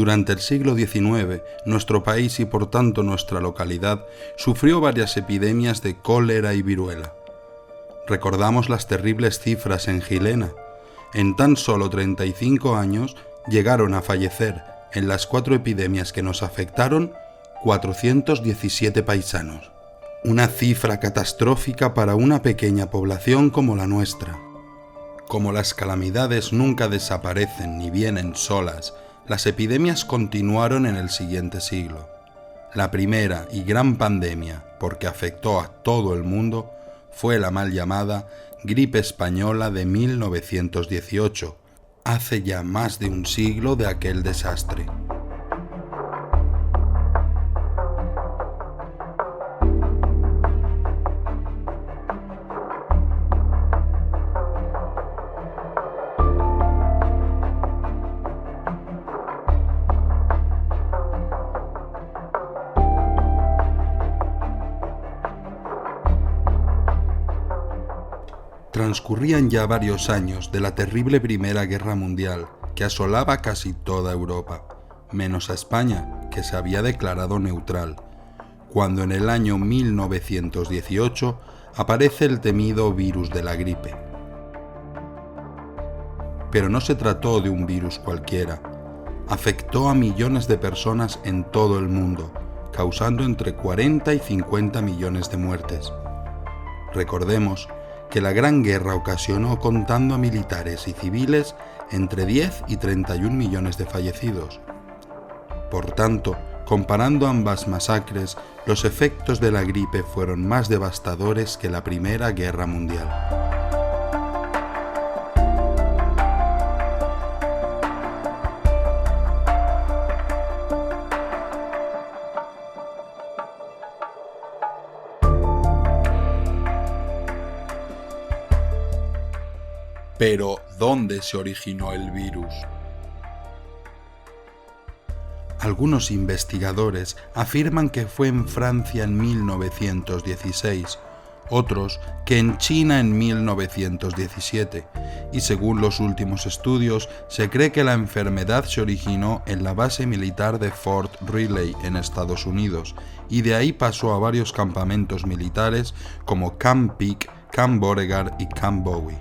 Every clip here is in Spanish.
Durante el siglo XIX, nuestro país y por tanto nuestra localidad sufrió varias epidemias de cólera y viruela. Recordamos las terribles cifras en Gilena. En tan solo 35 años llegaron a fallecer, en las 4 epidemias que nos afectaron, 417 paisanos. Una cifra catastrófica para una pequeña población como la nuestra. Como las calamidades nunca desaparecen ni vienen solas, las epidemias continuaron en el siguiente siglo. La primera y gran pandemia, porque afectó a todo el mundo, fue la mal llamada gripe española de 1918, hace ya más de un siglo de aquel desastre. Transcurrían ya varios años de la terrible Primera Guerra Mundial que asolaba casi toda Europa, menos a España, que se había declarado neutral, cuando en el año 1918 aparece el temido virus de la gripe. Pero no se trató de un virus cualquiera. Afectó a millones de personas en todo el mundo, causando entre 40 y 50 millones de muertes. Recordemos que la Gran Guerra ocasionó, contando a militares y civiles, entre 10 y 31 millones de fallecidos. Por tanto, comparando ambas masacres, los efectos de la gripe fueron más devastadores que la Primera Guerra Mundial. Pero, ¿dónde se originó el virus? Algunos investigadores afirman que fue en Francia en 1916, otros que en China en 1917, y según los últimos estudios, se cree que la enfermedad se originó en la base militar de Fort Riley en Estados Unidos, y de ahí pasó a varios campamentos militares como Camp Peak, Camp Beauregard y Camp Bowie.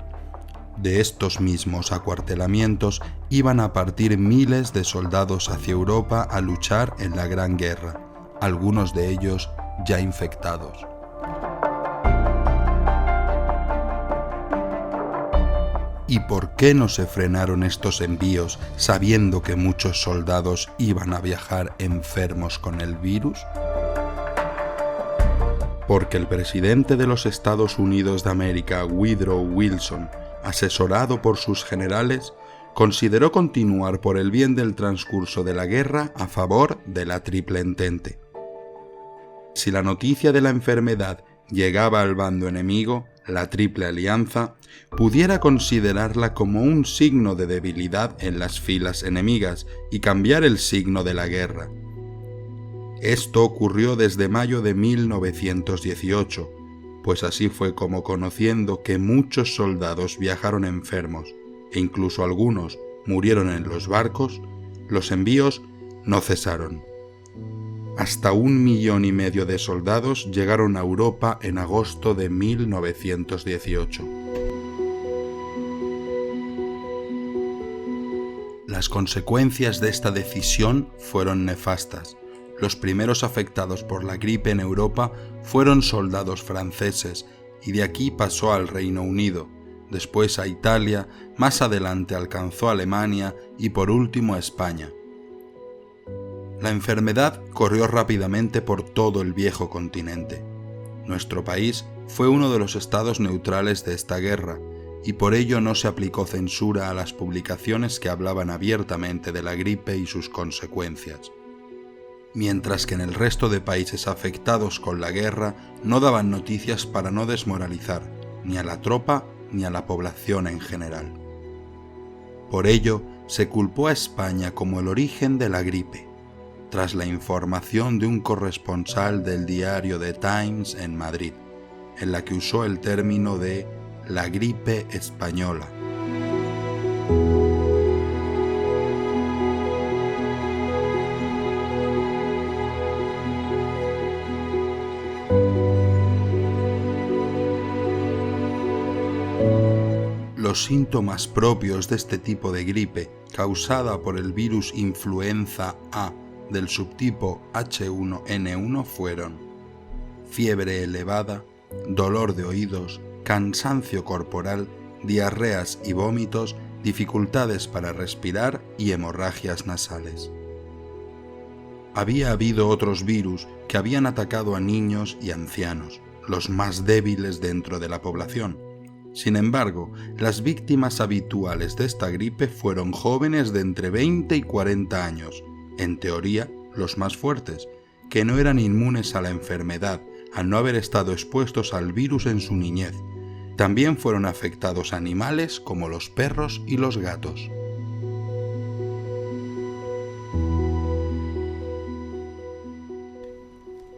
De estos mismos acuartelamientos iban a partir miles de soldados hacia Europa a luchar en la Gran Guerra, algunos de ellos ya infectados. ¿Y por qué no se frenaron estos envíos sabiendo que muchos soldados iban a viajar enfermos con el virus? Porque el presidente de los Estados Unidos de América, Woodrow Wilson, asesorado por sus generales, consideró continuar por el bien del transcurso de la guerra a favor de la Triple Entente. Si la noticia de la enfermedad llegaba al bando enemigo, la Triple Alianza pudiera considerarla como un signo de debilidad en las filas enemigas y cambiar el signo de la guerra. Esto ocurrió desde mayo de 1918, pues así fue como, conociendo que muchos soldados viajaron enfermos e incluso algunos murieron en los barcos, los envíos no cesaron. Hasta 1,5 millones de soldados llegaron a Europa en agosto de 1918. Las consecuencias de esta decisión fueron nefastas. Los primeros afectados por la gripe en Europa fueron soldados franceses, y de aquí pasó al Reino Unido, después a Italia, más adelante alcanzó a Alemania y por último a España. La enfermedad corrió rápidamente por todo el viejo continente. Nuestro país fue uno de los estados neutrales de esta guerra, y por ello no se aplicó censura a las publicaciones que hablaban abiertamente de la gripe y sus consecuencias. Mientras que en el resto de países afectados con la guerra no daban noticias para no desmoralizar ni a la tropa ni a la población en general. Por ello, se culpó a España como el origen de la gripe, tras la información de un corresponsal del diario The Times en Madrid, en la que usó el término de la gripe española. los síntomas propios de este tipo de gripe, causada por el virus influenza A del subtipo H1N1, fueron fiebre elevada, dolor de oídos, cansancio corporal, diarreas y vómitos, dificultades para respirar y hemorragias nasales. Había habido otros virus que habían atacado a niños y ancianos, los más débiles dentro de la población. Sin embargo, las víctimas habituales de esta gripe fueron jóvenes de entre 20 y 40 años, en teoría los más fuertes, que no eran inmunes a la enfermedad al no haber estado expuestos al virus en su niñez. También fueron afectados animales como los perros y los gatos.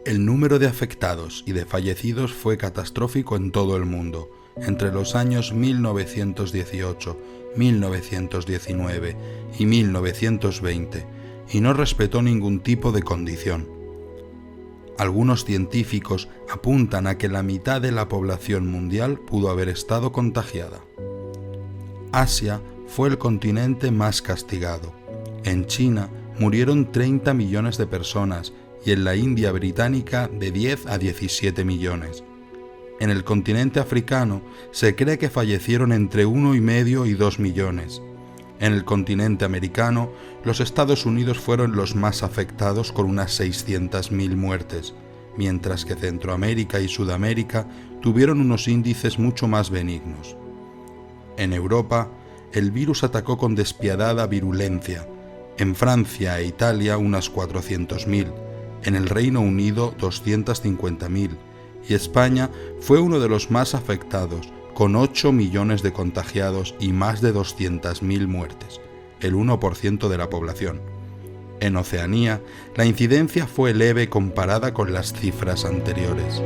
El número de afectados y de fallecidos fue catastrófico en todo el mundo, entre los años 1918, 1919 y 1920, y no respetó ningún tipo de condición. Algunos científicos apuntan a que la mitad de la población mundial pudo haber estado contagiada. Asia fue el continente más castigado. En China murieron 30 millones de personas y en la India británica de 10 a 17 millones. En el continente africano se cree que fallecieron entre 1,5 y 2 millones. En el continente americano, los Estados Unidos fueron los más afectados con unas 600.000 muertes, mientras que Centroamérica y Sudamérica tuvieron unos índices mucho más benignos. En Europa, el virus atacó con despiadada virulencia. En Francia e Italia unas 400.000, en el Reino Unido 250.000, y España fue uno de los más afectados, con 8 millones de contagiados y más de 200.000 muertes, el 1% de la población. En Oceanía, la incidencia fue leve comparada con las cifras anteriores.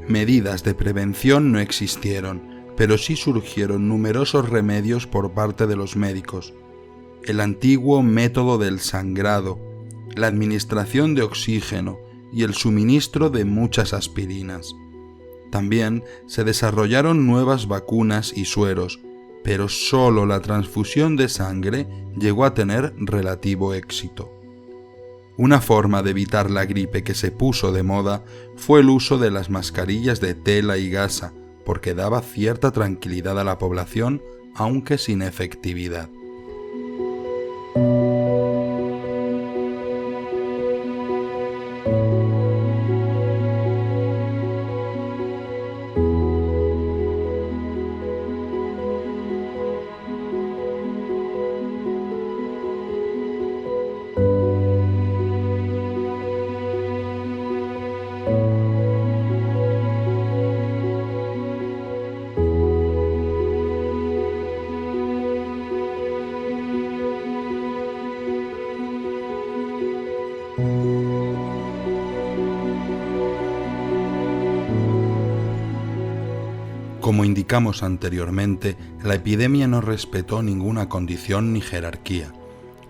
Medidas de prevención no existieron, pero sí surgieron numerosos remedios por parte de los médicos. El antiguo método del sangrado, la administración de oxígeno y el suministro de muchas aspirinas. También se desarrollaron nuevas vacunas y sueros, pero solo la transfusión de sangre llegó a tener relativo éxito. Una forma de evitar la gripe que se puso de moda fue el uso de las mascarillas de tela y gasa, porque daba cierta tranquilidad a la población, aunque sin efectividad. Como indicamos anteriormente, la epidemia no respetó ninguna condición ni jerarquía.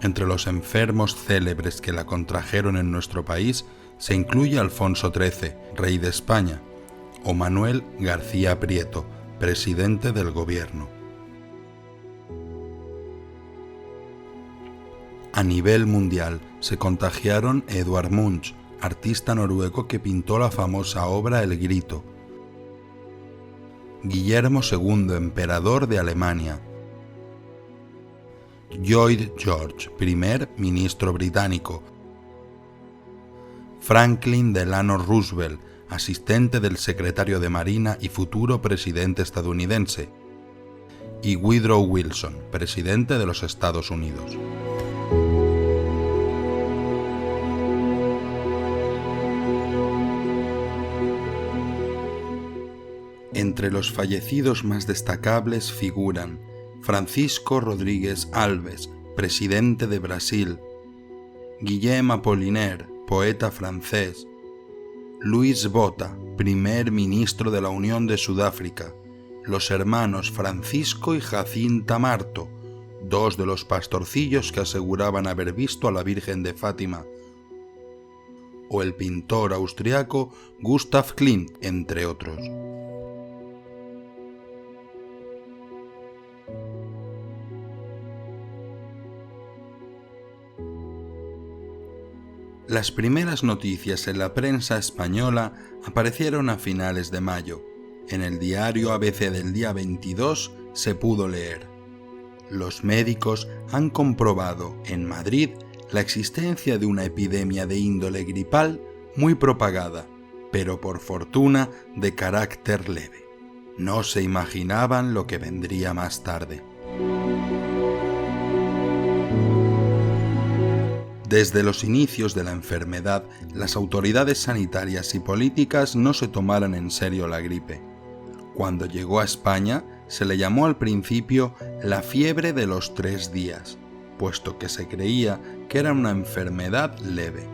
Entre los enfermos célebres que la contrajeron en nuestro país se incluye Alfonso XIII, rey de España, o Manuel García Prieto, presidente del gobierno. A nivel mundial se contagiaron Edvard Munch, artista noruego que pintó la famosa obra El Grito; Guillermo II, emperador de Alemania; Lloyd George, primer ministro británico; Franklin Delano Roosevelt, asistente del secretario de Marina y futuro presidente estadounidense; y Woodrow Wilson, presidente de los Estados Unidos. Entre los fallecidos más destacables figuran Francisco Rodríguez Alves, presidente de Brasil; Guillaume Apollinaire, poeta francés; Louis Bota, primer ministro de la Unión de Sudáfrica, los hermanos Francisco y Jacinta Marto, dos de los pastorcillos que aseguraban haber visto a la Virgen de Fátima, o el pintor austriaco Gustav Klimt, entre otros. Las primeras noticias en la prensa española aparecieron a finales de mayo. En el diario ABC del día 22 se pudo leer: los médicos han comprobado en Madrid la existencia de una epidemia de índole gripal muy propagada, pero por fortuna de carácter leve. No se imaginaban lo que vendría más tarde. Desde los inicios de la enfermedad, las autoridades sanitarias y políticas no se tomaron en serio la gripe. Cuando llegó a España, se le llamó al principio la fiebre de los 3 días, puesto que se creía que era una enfermedad leve.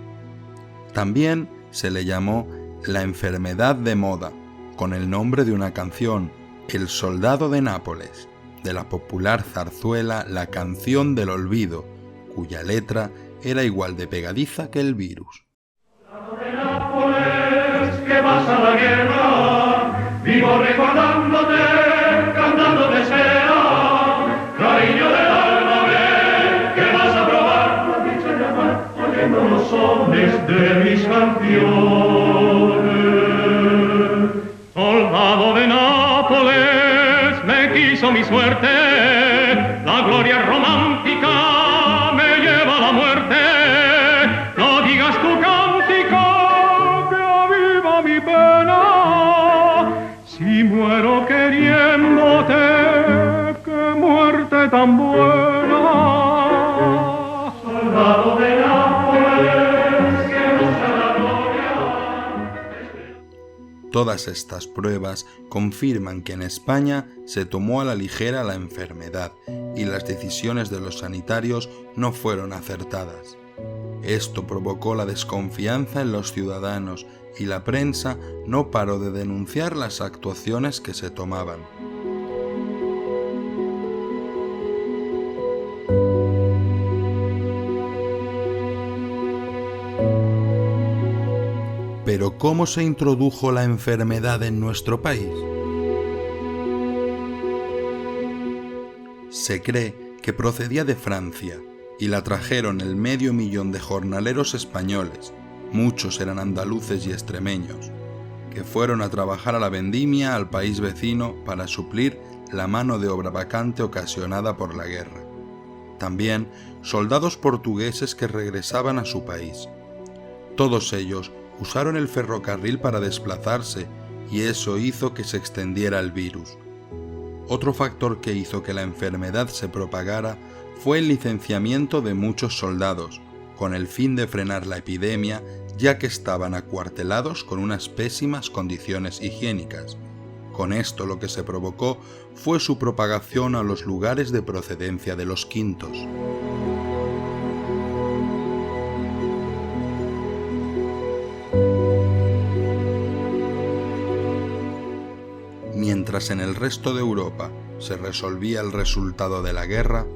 También se le llamó la enfermedad de moda, con el nombre de una canción, El soldado de Nápoles, de la popular zarzuela La canción del olvido, cuya letra era igual de pegadiza que el virus. Soldado de Nápoles, que vas a la guerra, vivo recordándote, cantando desea, cariño del alma, ven, que vas a probar la dicha de amar, oyendo los sones de mis canciones. Soldado de Nápoles, me quiso mi suerte, la gloria romántica me lleva a la muerte. No digas tu cántico que aviva mi pena. Si muero queriéndote, qué muerte tan buena. Soldado de Nápoles, que busca la gloria. Todas estas pruebas confirman que en España se tomó a la ligera la enfermedad y las decisiones de los sanitarios no fueron acertadas. Esto provocó la desconfianza en los ciudadanos y la prensa no paró de denunciar las actuaciones que se tomaban. Pero ¿cómo se introdujo la enfermedad en nuestro país? Se cree que procedía de Francia y la trajeron el 500.000 de jornaleros españoles, muchos eran andaluces y extremeños, que fueron a trabajar a la vendimia al país vecino para suplir la mano de obra vacante ocasionada por la guerra. También soldados portugueses que regresaban a su país. Todos ellos usaron el ferrocarril para desplazarse y eso hizo que se extendiera el virus. Otro factor que hizo que la enfermedad se propagara fue el licenciamiento de muchos soldados, con el fin de frenar la epidemia, ya que estaban acuartelados con unas pésimas condiciones higiénicas. Con esto lo que se provocó fue su propagación a los lugares de procedencia de los quintos. Mientras en el resto de Europa se resolvía el resultado de la guerra,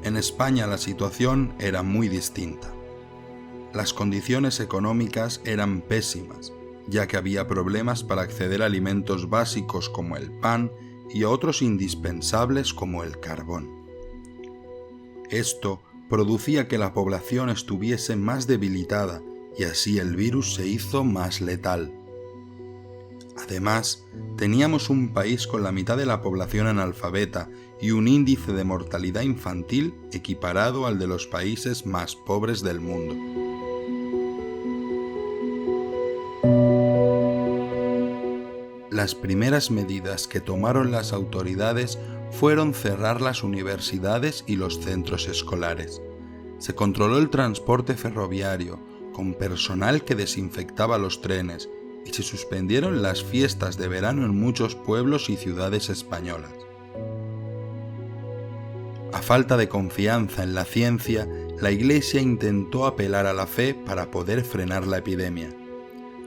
en España la situación era muy distinta. Las condiciones económicas eran pésimas, ya que había problemas para acceder a alimentos básicos como el pan y a otros indispensables como el carbón. Esto producía que la población estuviese más debilitada y así el virus se hizo más letal. Además, teníamos un país con la mitad de la población analfabeta y un índice de mortalidad infantil equiparado al de los países más pobres del mundo. Las primeras medidas que tomaron las autoridades fueron cerrar las universidades y los centros escolares. Se controló el transporte ferroviario, con personal que desinfectaba los trenes, y se suspendieron las fiestas de verano en muchos pueblos y ciudades españolas. A falta de confianza en la ciencia, la Iglesia intentó apelar a la fe para poder frenar la epidemia.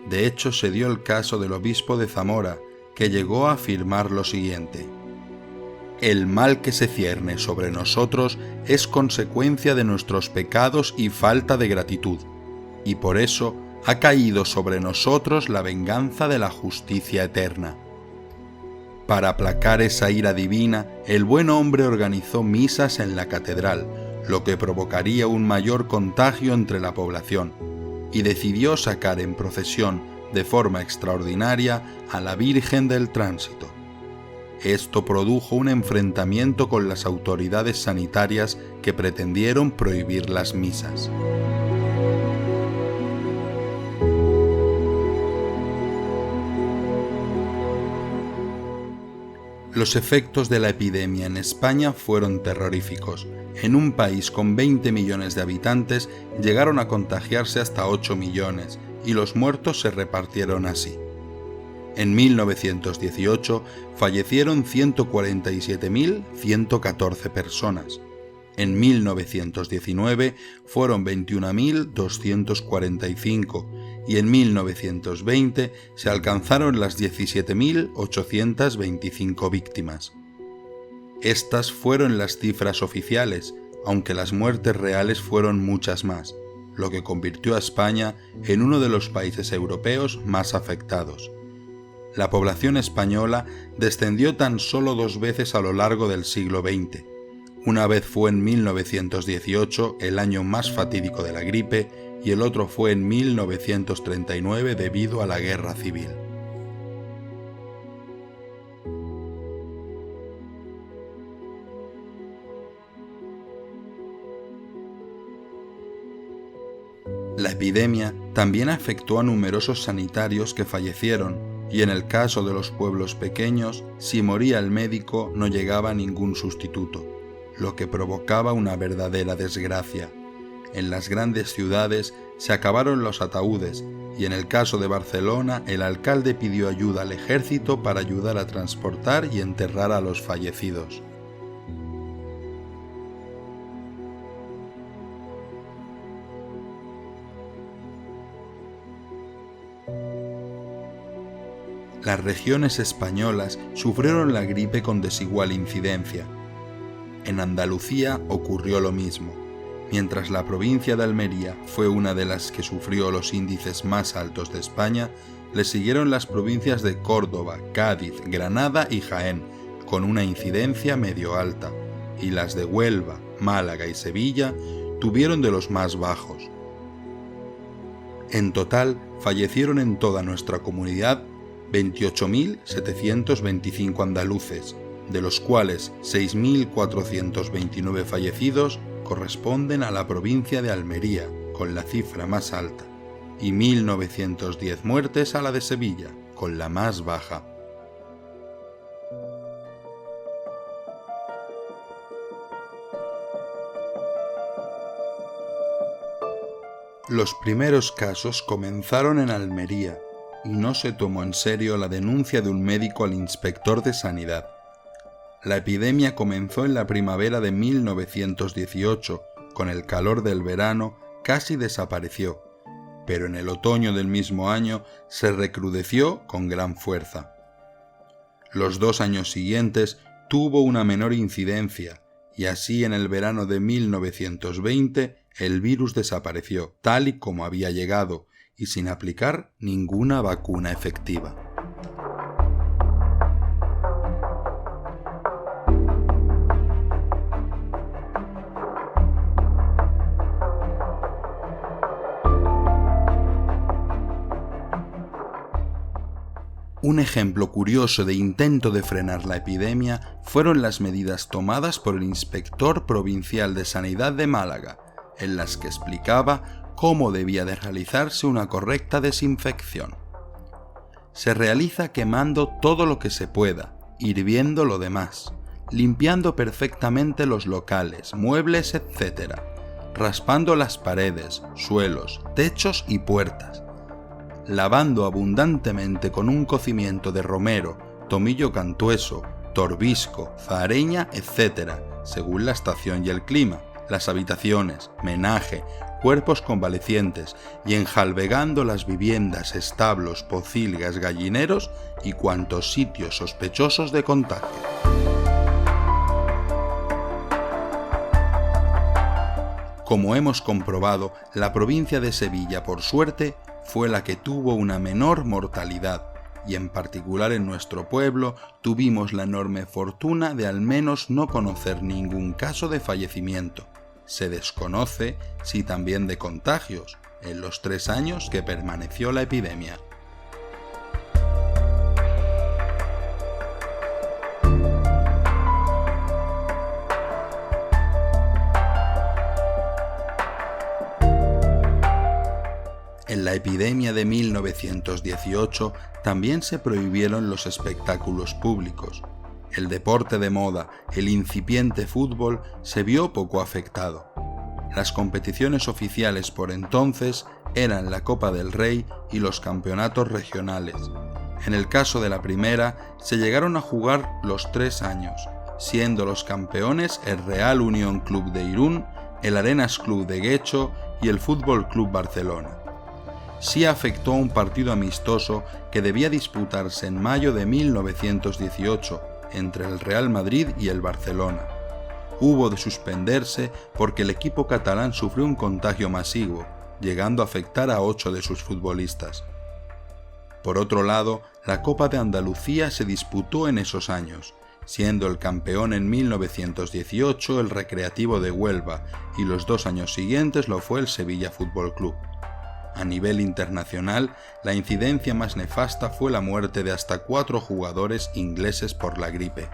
De hecho, se dio el caso del obispo de Zamora, que llegó a afirmar lo siguiente: el mal que se cierne sobre nosotros es consecuencia de nuestros pecados y falta de gratitud, y por eso ha caído sobre nosotros la venganza de la justicia eterna. Para aplacar esa ira divina, el buen hombre organizó misas en la catedral, lo que provocaría un mayor contagio entre la población, y decidió sacar en procesión de forma extraordinaria a la Virgen del Tránsito. Esto produjo un enfrentamiento con las autoridades sanitarias que pretendieron prohibir las misas. Los efectos de la epidemia en España fueron terroríficos. En un país con 20 millones de habitantes llegaron a contagiarse hasta 8 millones y los muertos se repartieron así. En 1918 fallecieron 147.114 personas. En 1919 fueron 21.245 y en 1920 se alcanzaron las 17.825 víctimas. Estas fueron las cifras oficiales, aunque las muertes reales fueron muchas más, lo que convirtió a España en uno de los países europeos más afectados. La población española descendió tan solo 2 veces a lo largo del siglo XX. Una vez fue en 1918, el año más fatídico de la gripe, y el otro fue en 1939 debido a la guerra civil. La epidemia también afectó a numerosos sanitarios que fallecieron, y en el caso de los pueblos pequeños, si moría el médico no llegaba ningún sustituto, lo que provocaba una verdadera desgracia. En las grandes ciudades se acabaron los ataúdes y en el caso de Barcelona el alcalde pidió ayuda al ejército para ayudar a transportar y enterrar a los fallecidos. Las regiones españolas sufrieron la gripe con desigual incidencia. En Andalucía ocurrió lo mismo. Mientras la provincia de Almería fue una de las que sufrió los índices más altos de España, le siguieron las provincias de Córdoba, Cádiz, Granada y Jaén, con una incidencia medio alta, y las de Huelva, Málaga y Sevilla tuvieron de los más bajos. En total, fallecieron en toda nuestra comunidad 28.725 andaluces, de los cuales 6.429 fallecidos corresponden a la provincia de Almería, con la cifra más alta, y 1.910 muertes a la de Sevilla, con la más baja. Los primeros casos comenzaron en Almería, y no se tomó en serio la denuncia de un médico al inspector de Sanidad. La epidemia comenzó en la primavera de 1918, con el calor del verano casi desapareció, pero en el otoño del mismo año se recrudeció con gran fuerza. Los 2 años siguientes tuvo una menor incidencia, y así en el verano de 1920 el virus desapareció, tal y como había llegado, y sin aplicar ninguna vacuna efectiva. Un ejemplo curioso de intento de frenar la epidemia fueron las medidas tomadas por el Inspector Provincial de Sanidad de Málaga, en las que explicaba cómo debía de realizarse una correcta desinfección. Se realiza quemando todo lo que se pueda, hirviendo lo demás, limpiando perfectamente los locales, muebles, etc., raspando las paredes, suelos, techos y puertas, lavando abundantemente con un cocimiento de romero, tomillo cantueso, torbisco, zahareña, etc., según la estación y el clima, las habitaciones, menaje, cuerpos convalecientes y enjalbegando las viviendas, establos, pocilgas, gallineros y cuantos sitios sospechosos de contagio. Como hemos comprobado, la provincia de Sevilla, por suerte, fue la que tuvo una menor mortalidad, y en particular en nuestro pueblo tuvimos la enorme fortuna de al menos no conocer ningún caso de fallecimiento. Se desconoce si también de contagios, en los 3 años que permaneció la epidemia. En la epidemia de 1918 también se prohibieron los espectáculos públicos. El deporte de moda, el incipiente fútbol, se vio poco afectado. Las competiciones oficiales por entonces eran la Copa del Rey y los campeonatos regionales. En el caso de la primera, se llegaron a jugar los 3 años, siendo los campeones el Real Unión Club de Irún, el Arenas Club de Guecho y el Fútbol Club Barcelona. Sí afectó a un partido amistoso que debía disputarse en mayo de 1918 entre el Real Madrid y el Barcelona. Hubo de suspenderse porque el equipo catalán sufrió un contagio masivo, llegando a afectar a 8 de sus futbolistas. Por otro lado, la Copa de Andalucía se disputó en esos años, siendo el campeón en 1918 el Recreativo de Huelva y los 2 años siguientes lo fue el Sevilla Fútbol Club. A nivel internacional, la incidencia más nefasta fue la muerte de hasta 4 jugadores ingleses por la gripe.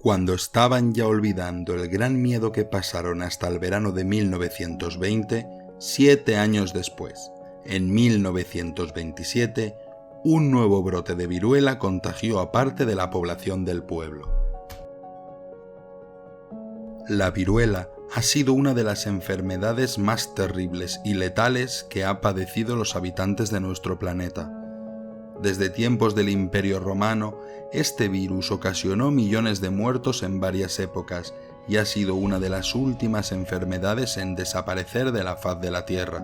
Cuando estaban ya olvidando el gran miedo que pasaron hasta el verano de 1920, 7 años después, en 1927, un nuevo brote de viruela contagió a parte de la población del pueblo. La viruela ha sido una de las enfermedades más terribles y letales que ha padecido los habitantes de nuestro planeta. Desde tiempos del Imperio Romano, este virus ocasionó millones de muertos en varias épocas y ha sido una de las últimas enfermedades en desaparecer de la faz de la Tierra.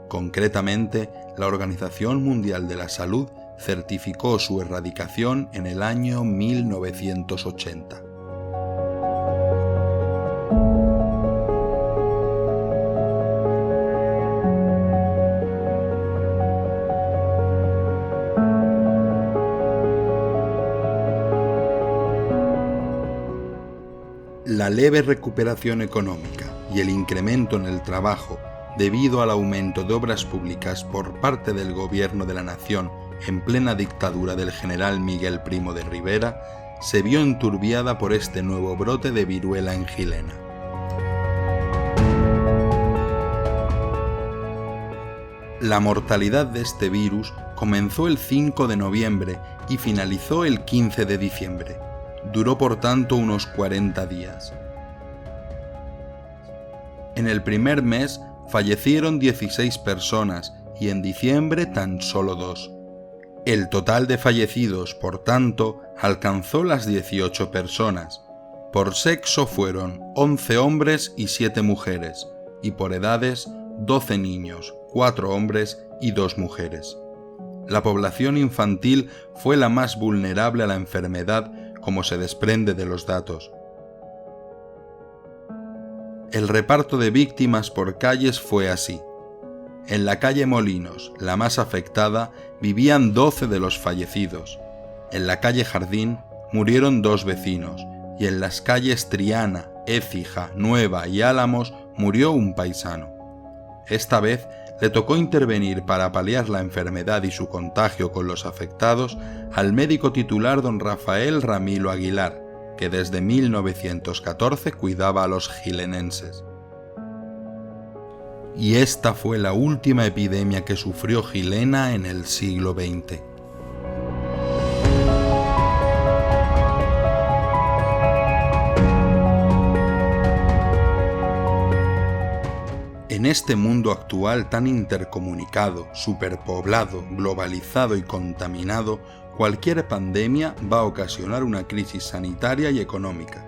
Concretamente, la Organización Mundial de la Salud certificó su erradicación en el año 1980. La leve recuperación económica y el incremento en el trabajo debido al aumento de obras públicas por parte del gobierno de la nación en plena dictadura del general Miguel Primo de Rivera se vio enturbiada por este nuevo brote de viruela en Gilena. La mortalidad de este virus comenzó el 5 de noviembre y finalizó el 15 de diciembre. Duró por tanto unos 40 días. En el primer mes fallecieron 16 personas y en diciembre tan solo 2. El total de fallecidos, por tanto, alcanzó las 18 personas. Por sexo fueron 11 hombres y 7 mujeres, y por edades 12 niños, 4 hombres y 2 mujeres. La población infantil fue la más vulnerable a la enfermedad, como se desprende de los datos. El reparto de víctimas por calles fue así. En la calle Molinos, la más afectada, vivían 12 de los fallecidos. En la calle Jardín murieron 2 vecinos, y en las calles Triana, Écija, Nueva y Álamos murió un paisano. Esta vez le tocó intervenir para paliar la enfermedad y su contagio con los afectados al médico titular don Rafael Ramilo Aguilar, que desde 1914 cuidaba a los jilenenses. Y esta fue la última epidemia que sufrió Gilena en el siglo XX. En este mundo actual tan intercomunicado, superpoblado, globalizado y contaminado, cualquier pandemia va a ocasionar una crisis sanitaria y económica.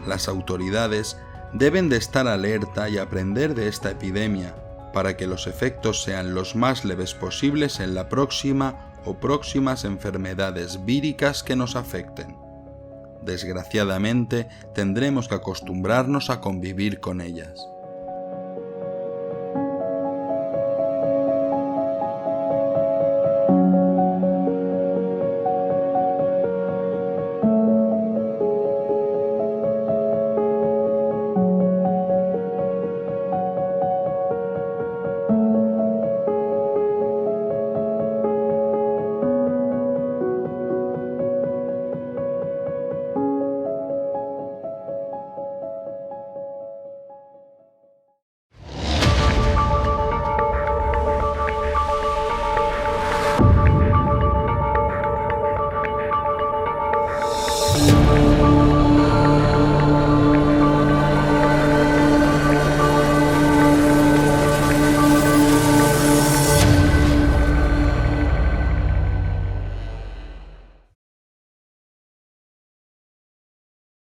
Las autoridades deben de estar alerta y aprender de esta epidemia para que los efectos sean los más leves posibles en la próxima o próximas enfermedades víricas que nos afecten. Desgraciadamente, tendremos que acostumbrarnos a convivir con ellas.